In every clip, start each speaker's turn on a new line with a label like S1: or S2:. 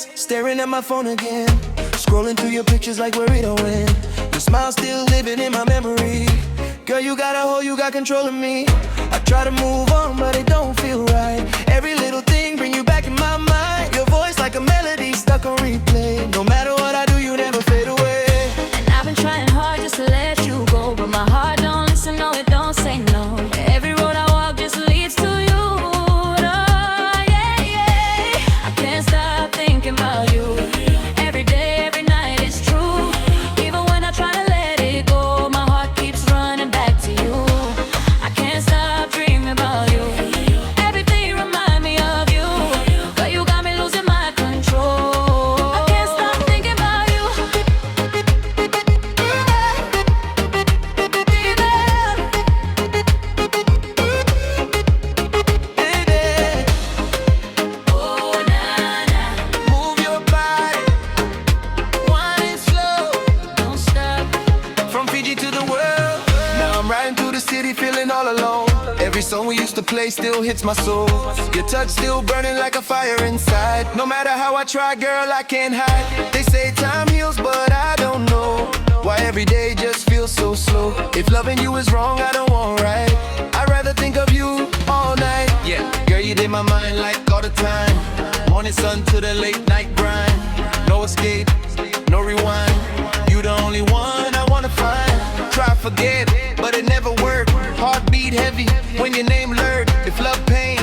S1: nights, staring at my phone again, scrolling through your pictures like where it all went. Your smile still living in my memory. Girl, you got a hold, you got control of me. I try to move on, but it don't feel right. Every little thing bring you back in my mind. Your voice like a melody stuck on replay. No matter what I do, you never fade away.
S2: And I've been trying hard just to let you go, but my heart don't listen, no, it don't say no. Every road I walk just leads to you. Oh, yeah, yeah. I can't stop thinking about you. Every day, every night, it's true. Even when I try to let it go, my heart keeps running back to you. I can't stop dreaming about you. Everything remind me of you, but you got me losing my control. I can't stop thinking about you. Oh, na na,
S1: Move your body, wine slow.
S2: don't stop.
S1: From Fiji to the world. Now I'm riding through the city feeling all alone. Every song we used to play still hits my soul. Your touch still burning like a fire inside. No matter how I try, girl, I can't hide. They say time heals, but I don't know why every day just feels so slow. If loving you is wrong, I don't want right. I'd rather think of you all night. Yeah, girl, you in my mind like all the time. Morning sun to the late night grind. No escape, no rewind. You the only one I wanna find. Try forget, but it never worked. Heartbeat heavy when your name blurred. If love pain,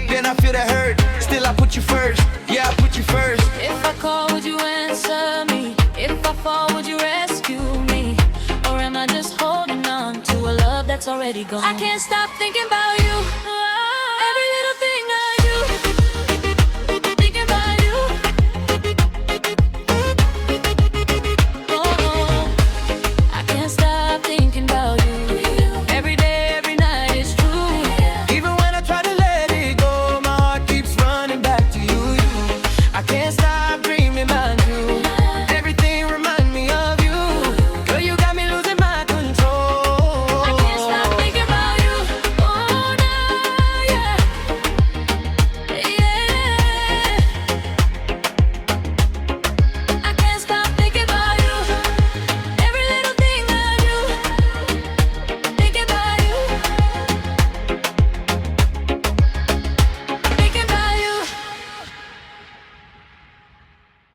S1: then I feel the hurt. Still I put you first, yeah, I put you first.
S2: If I call, would you answer me? If I fall, would you rescue me? Or am I just holding on to a love that's already gone? I can't stop thinking about you.